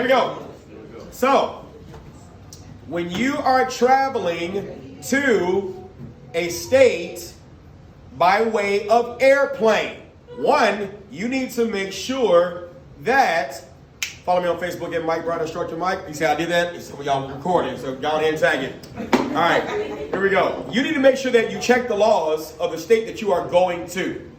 Here we go. So, when you are traveling to a state by way of airplane, one, you need to make sure that, follow me on Facebook at Mike Brown, Instructor Mike. You see how I did that? It's y'all recording, so go ahead and tag it. All right, here we go. You need to make sure that you check the laws of the state that you are going to.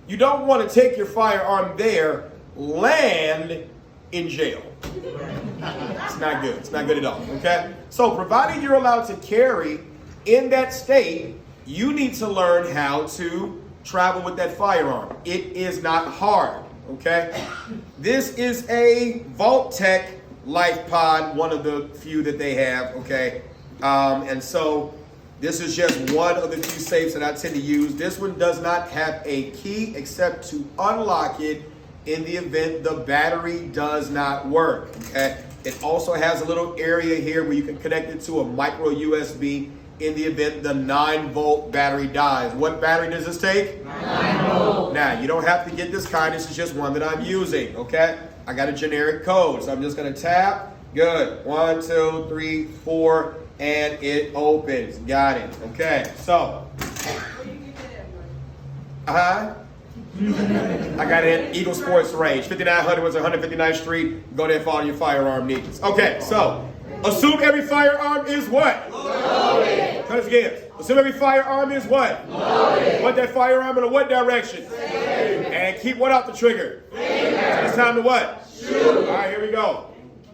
You don't want to take your firearm there, land in jail. It's not good. It's not good at all, okay? So provided you're allowed to carry in that state, you need to learn how to travel with that firearm. It is not hard, okay? This is a Vault-Tec Life Pod, one of the few that they have, okay? And so this is just one of the few safes that I tend to use. This one does not have a key except to unlock it in the event the battery does not work, okay? It also has a little area here where you can connect it to a micro USB in the event the 9-volt battery dies. What battery does this take? 9 volt. Now, you don't have to get this kind. This is just one that I'm using, okay? I got a generic code, so I'm just gonna tap. Good. 1, 2, 3, 4, and it opens. Got it. Okay, so. I got it at Eagle Sports Range. 5900 was 159th Street. Go there for all your firearm needs. Okay, so assume every firearm is what? Loaded. Try this again. Assume every firearm is what? Loaded. Point that firearm in what direction? Safe. And keep what off the trigger? Finger. It's time to what? Shoot. All right, here we go.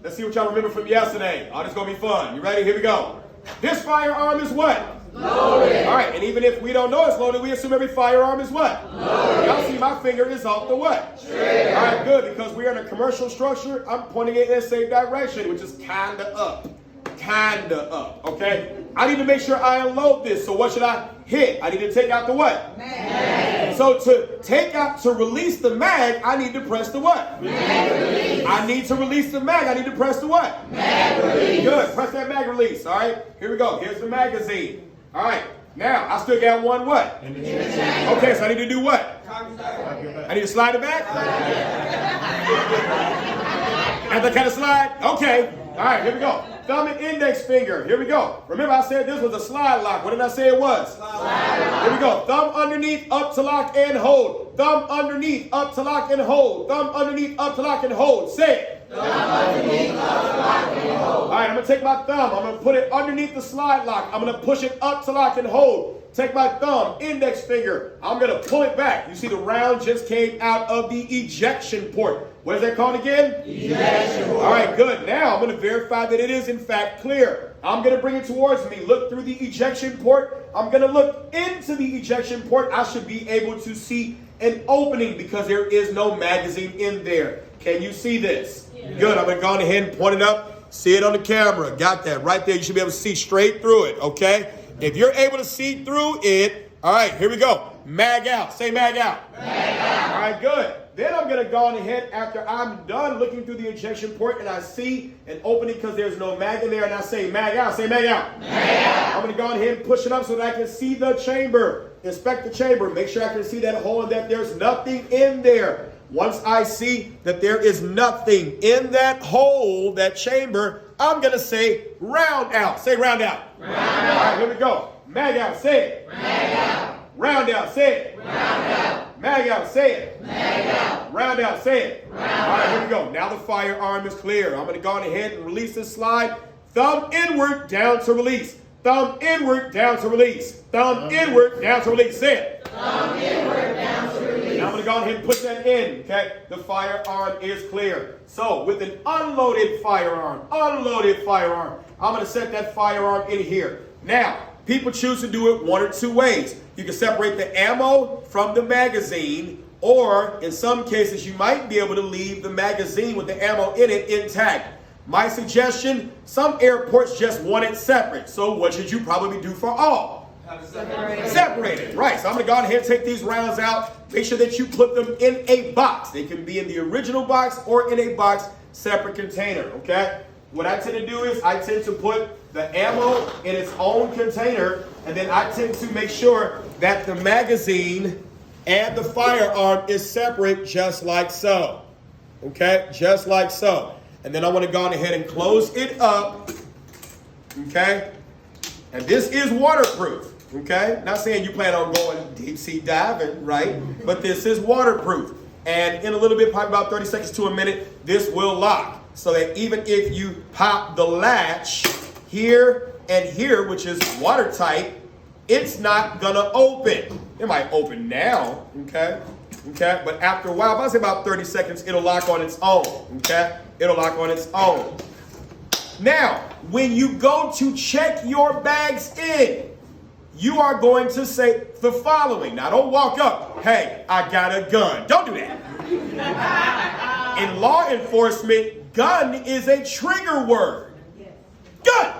Let's see what y'all remember from yesterday. Oh, this is going to be fun. You ready? Here we go. This firearm is what? Loaded. All right, and even if we don't know it's loaded, we assume every firearm is what? Loaded. Y'all see my finger is off the what? Trigger. All right, good, because we're in a commercial structure, I'm pointing it in the same direction, which is kind of up. Kind of up, okay? I need to make sure I unload this, so what should I hit? I need to take out the what? Mag. So to release the mag, I need to press the what? Mag release. I need to release the mag, I need to press the what? Mag release. Good, press that mag release, all right? Here we go, here's the magazine. All right, now I still got one what? Okay, so I need to do what? I need to slide it back? And the kind of slide? Okay, all right, here we go. Thumb and index finger, here we go. Remember I said this was a slide lock. What did I say it was? Slide lock. Here we go. Thumb underneath, up to lock and hold. Thumb underneath, up to lock and hold. Thumb underneath, up to lock and hold. Say it. Thumb underneath, up to lock and hold. All right, I'm going to take my thumb. I'm going to put it underneath the slide lock. I'm going to push it up to lock and hold. Take my thumb, index finger. I'm going to pull it back. You see the round just came out of the ejection port. What is that called again? Ejection port. All right, good. Now I'm going to verify that it is in fact clear. I'm going to bring it towards me. Look through the ejection port. I'm going to look into the ejection port. I should be able to see an opening because there is no magazine in there. Can you see this? Yeah. Good. I'm going to go ahead and point it up. See it on the camera. Got that right there. You should be able to see straight through it, okay? If you're able to see through it, all right, here we go. Mag out. Say mag out. Mag out. All right, good. Then I'm going to go on ahead after I'm done looking through the ejection port and I see an opening because there's no mag in there and I say mag out. Say mag out. Mag out. I'm going to go on ahead and push it up so that I can see the chamber. Inspect the chamber. Make sure I can see that hole and that there's nothing in there. Once I see that there is nothing in that hole, that chamber, I'm going to say round out. Say round out. Round out. All right, here we go. Mag out. Say it. Mag out. Round out. Say it. Round out. Mag out. Say it. Mag out. Round out. Say it. Round All right, here out. we go. Now the firearm is clear. I'm going to go on ahead and release this slide. Thumb inward, down to release. Thumb inward, down to release. Thumb inward, down to release. Say it. Thumb inward, down to release. Now I'm going to go ahead and put that in, okay? The firearm is clear. So with an unloaded firearm, I'm going to set that firearm in here. Now, people choose to do it one or two ways. You can separate the ammo from the magazine, or in some cases, you might be able to leave the magazine with the ammo in it intact. My suggestion, some airports just want it separate. So what should you probably do for all? Separate it, right. So I'm going to go ahead and take these rounds out. Make sure that you put them in a box. They can be in the original box or in a box separate container, okay? What I tend to do is I tend to put the ammo in its own container, and then I tend to make sure that the magazine and the firearm is separate just like so, okay? Just like so. And then I want to go on ahead and close it up. Okay? And this is waterproof. Okay? Not saying you plan on going deep sea diving, right? But this is waterproof. And in a little bit, probably about 30 seconds to a minute, this will lock. So that even if you pop the latch here and here, which is watertight, it's not gonna open. It might open now, okay? Okay, but after a while, if I say about 30 seconds, it'll lock on its own, okay? It'll lock on its own. Now, when you go to check your bags in, you are going to say the following. Now, don't walk up, hey, I got a gun. Don't do that. In law enforcement, gun is a trigger word. Gun!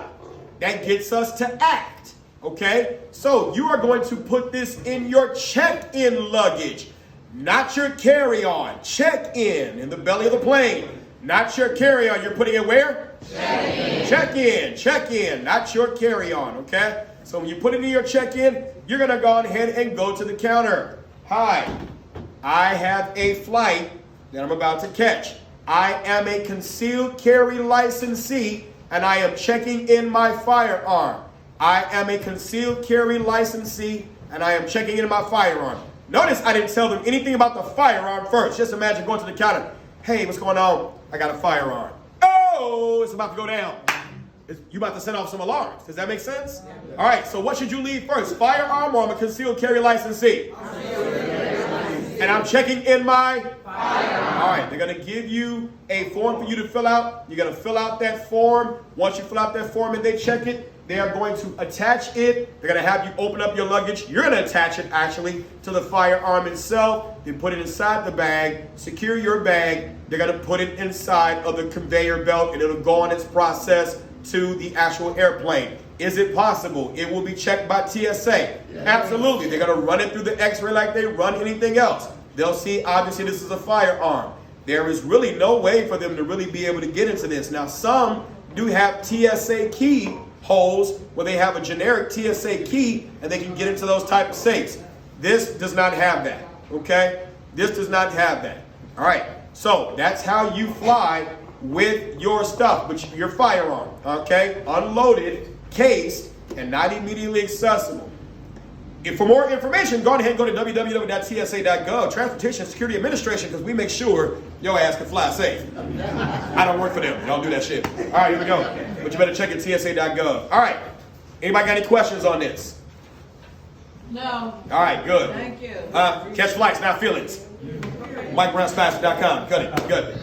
That gets us to act, okay? So you are going to put this in your check-in luggage, not your carry-on. Check-in in the belly of the plane. Not your carry-on. You're putting it where? Check-in. Check-in. Check-in, not your carry-on, okay? So when you put it in your check-in, you're going to go ahead and go to the counter. Hi, I have a flight that I'm about to catch. I am a concealed carry licensee, and I am checking in my firearm. I am a concealed carry licensee, and I am checking in my firearm. Notice I didn't tell them anything about the firearm first. Just imagine going to the counter. Hey, what's going on? I got a firearm. Oh, it's about to go down. You about to set off some alarms. Does that make sense? Yeah. All right, so what should you leave first? Firearm or I'm a concealed carry licensee? And I'm checking in my firearm. All right, they're going to give you a form for you to fill out. You're going to fill out that form. Once you fill out that form and they check it, they are going to attach it. They're going to have you open up your luggage. You're going to attach it actually to the firearm itself. Then put it inside the bag, secure your bag. They're going to put it inside of the conveyor belt and it'll go on its process to the actual airplane. Is it possible it will be checked by TSA? Yeah. Absolutely. They're going to run it through the x-ray like they run anything else. They'll see, obviously, this is a firearm. There is really no way for them to really be able to get into this. Now, some do have TSA key holes where they have a generic TSA key and they can get into those type of safes. This does not have that, okay? This does not have that. All right, so that's how you fly with your stuff, which your firearm, okay? Unloaded, cased, and not immediately accessible. If for more information, go ahead and go to www.tsa.gov, Transportation Security Administration, because we make sure your ass can fly safe. I don't work for them. Don't do that shit. All right, here we go. But you better check at tsa.gov. All right. Anybody got any questions on this? No. All right, good. Thank you. Catch flights, not feelings. MikeBrownSpastic.com. Good.